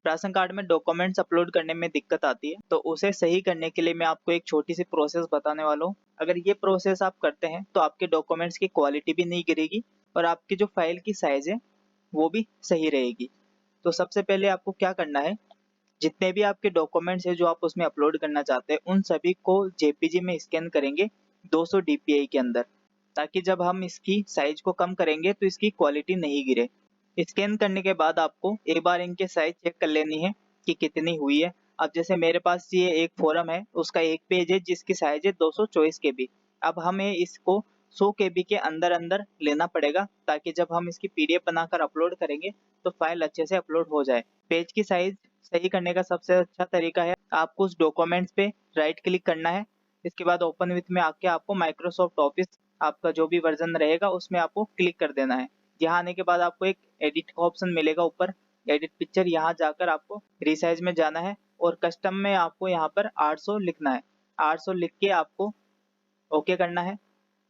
Ration card में documents upload करने में दिक्कत आती है, तो उसे सही करने के लिए मैं आपको एक छोटी सी प्रोसेस बताने वाला हूँ। अगर ये प्रोसेस आप करते हैं तो आपके डॉक्यूमेंट्स की क्वालिटी भी नहीं गिरेगी और आपकी जो फाइल की साइज है वो भी सही रहेगी। तो सबसे पहले आपको क्या करना है, जितने भी आपके डॉक्यूमेंट्स है जो आप उसमें अपलोड करना चाहते हैं उन सभी को जेपीजी में स्कैन करेंगे 200 डीपीआई के अंदर, ताकि जब हम इसकी साइज को कम करेंगे तो इसकी क्वालिटी नहीं गिरे। स्कैन करने के बाद आपको एक बार इनके साइज चेक कर लेनी है कि कितनी हुई है। अब जैसे मेरे पास ये एक फोरम है, उसका एक पेज है जिसकी साइज है 224 केबी। अब हमें इसको 100 केबी के अंदर अंदर लेना पड़ेगा, ताकि जब हम इसकी पीडीएफ बनाकर अपलोड करेंगे तो फाइल अच्छे से अपलोड हो जाए। पेज की साइज सही करने का सबसे अच्छा तरीका है, आपको उस डॉक्यूमेंट्स पे राइट क्लिक करना है। इसके बाद ओपन विथ में आके आपको माइक्रोसॉफ्ट ऑफिस आपका जो भी वर्जन रहेगा उसमें आपको क्लिक कर देना है। यहाँ आने के बाद आपको एक एडिट का ऑप्शन मिलेगा ऊपर, एडिट पिक्चर, यहाँ जाकर आपको रिसाइज में जाना है और कस्टम में आपको यहाँ पर 800 लिखना है। 800 लिख के आपको ओके करना है।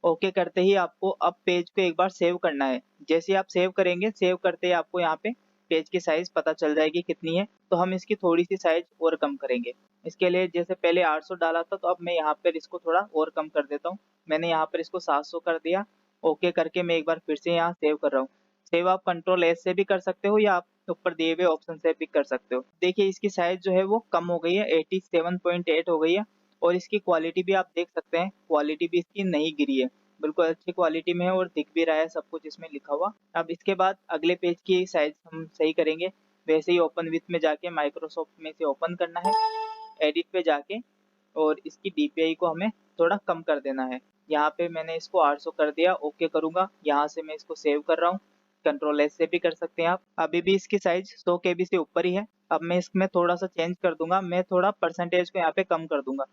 ओके करते ही आपको अब पेज को एक बार सेव करना है। जैसे आप सेव करेंगे, सेव करते ही आपको यहाँ पे पेज की साइज पता चल जाएगी कितनी है। तो हम इसकी थोड़ी सी साइज और कम करेंगे। इसके लिए जैसे पहले 800 डाला था, तो अब मैं यहाँ पर इसको थोड़ा और कम कर देता हूँ। मैंने यहाँ पर इसको 700 कर दिया। ओके करके मैं एक बार फिर से यहाँ सेव कर रहा हूँ। सेव आप कंट्रोल एस से भी कर सकते हो या आप ऊपर दिए हुए ऑप्शन से भी कर सकते हो। देखिए इसकी साइज जो है वो कम हो गई है, 87.8 हो गई है। और इसकी क्वालिटी भी आप देख सकते हैं, क्वालिटी भी इसकी नहीं गिरी है, बिल्कुल अच्छी क्वालिटी में है और दिख भी रहा है सब कुछ इसमें लिखा हुआ। अब इसके बाद अगले पेज की साइज हम सही करेंगे। वैसे ही ओपन विथ में जाके माइक्रोसॉफ्ट में से ओपन करना है, एडिट पे जाके, और इसकी डीपीआई को हमें थोड़ा कम कर देना है। यहाँ पे मैंने इसको 800 कर दिया। ओके करूंगा, यहाँ से मैं इसको सेव कर रहा हूँ। कंट्रोल एस से भी कर सकते हैं आप। अभी भी इसकी साइज 100 केबी से ऊपर ही है। अब मैं इसमें थोड़ा सा चेंज कर दूंगा, मैं थोड़ा परसेंटेज को यहाँ पे कम कर दूंगा।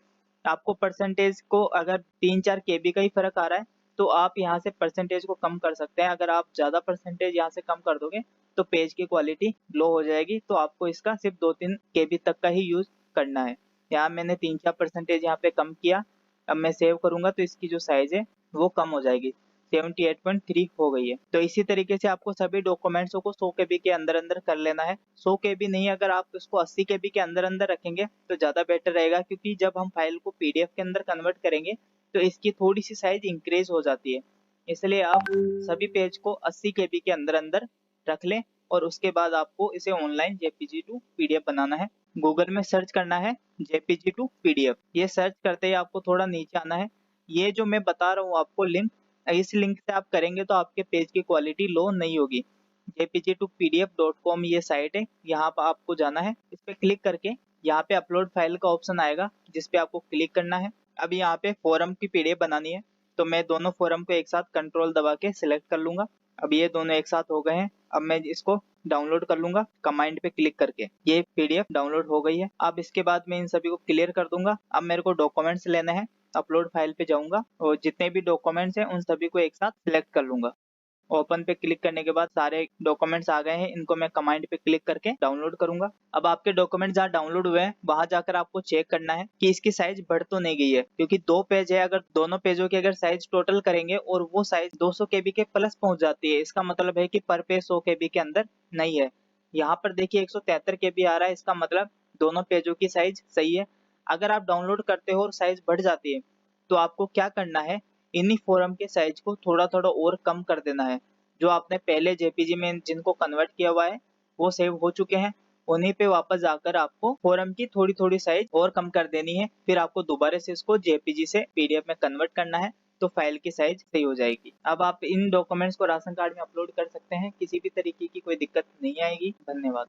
आपको परसेंटेज को अगर 3-4 केबी का ही फर्क आ रहा है तो आप यहाँ से परसेंटेज को कम कर सकते हैं। अगर आप ज्यादा परसेंटेज यहाँ से कम कर दोगे तो पेज की क्वालिटी लो हो जाएगी, तो आपको इसका सिर्फ 2-3 केबी तक का ही यूज करना है। यहाँ मैंने 3-4 परसेंटेज यहाँ पे कम किया। अब मैं सेव करूंगा तो इसकी जो साइज है वो कम हो जाएगी, 78.3 हो गई है। तो इसी तरीके से आपको सभी डॉक्यूमेंट्सों को 100 केबी के अंदर अंदर कर लेना है। 100 केबी नहीं, अगर आप उसको 80 केबी के अंदर अंदर रखेंगे तो ज्यादा बेटर रहेगा, क्योंकि जब हम फाइल को पीडीएफ के अंदर कन्वर्ट करेंगे तो इसकी थोड़ी सी साइज इंक्रीज हो जाती है। इसलिए आप सभी पेज को 80 केबी के अंदर अंदर रख लें और उसके बाद आपको इसे ऑनलाइन जेपीजी टू पीडीएफ बनाना है। गूगल में सर्च करना है जेपीजी टू पीडीएफ। ये सर्च करते ही आपको थोड़ा नीचे आना है। ये जो मैं बता रहा हूँ आपको लिंक, इस लिंक से आप करेंगे तो आपके पेज की क्वालिटी लो नहीं होगी। jpg2pdf.com ये साइट है, यहाँ पर आपको जाना है। इस पे क्लिक करके यहाँ पे अपलोड फाइल का ऑप्शन आएगा जिस पे आपको क्लिक करना है। अब यहाँ पे फोरम की पीडीएफ बनानी है, तो मैं दोनों फोरम को एक साथ कंट्रोल दबा के सिलेक्ट कर लूंगा। अब ये दोनों एक साथ हो गए हैं। अब मैं इसको डाउनलोड कर लूंगा कमांड पे क्लिक करके। ये पीडीएफ डाउनलोड हो गई है। अब इसके बाद मैं इन सभी को क्लियर कर दूंगा। अब मेरे को डॉक्यूमेंट्स लेना है, अपलोड फाइल पे जाऊंगा और जितने भी डॉक्यूमेंट्स हैं उन सभी को एक साथ सिलेक्ट कर लूंगा। ओपन पे क्लिक करने के बाद सारे डॉक्यूमेंट्स आ गए हैं, इनको मैं कमांड पे क्लिक करके डाउनलोड करूंगा। अब आपके डॉक्यूमेंट जहाँ डाउनलोड हुए हैं वहां जाकर आपको चेक करना है कि इसकी साइज बढ़ तो नहीं गई है, क्योंकि 2 पेज है। अगर दोनों पेजों की अगर साइज टोटल करेंगे और वो साइज 200 केबी के प्लस पहुंच जाती है, इसका मतलब है कि पर पेज 100 केबी के अंदर नहीं है। यहाँ पर देखिए 173 केबी आ रहा है, इसका मतलब दोनों पेजों की साइज सही है। अगर आप डाउनलोड करते हो और साइज बढ़ जाती है तो आपको क्या करना है, इन्हीं फोरम के साइज को थोड़ा थोड़ा और कम कर देना है। जो आपने पहले जेपीजी में जिनको कन्वर्ट किया हुआ है वो सेव हो चुके हैं, उन्हीं पे वापस जाकर आपको फोरम की थोड़ी थोड़ी साइज और कम कर देनी है। फिर आपको दोबारा से इसको जेपीजी से पीडीएफ में कन्वर्ट करना है, तो फाइल की साइज सही हो जाएगी। अब आप इन डॉक्यूमेंट्स को राशन कार्ड में अपलोड कर सकते हैं, किसी भी तरीके की कोई दिक्कत नहीं आएगी। धन्यवाद।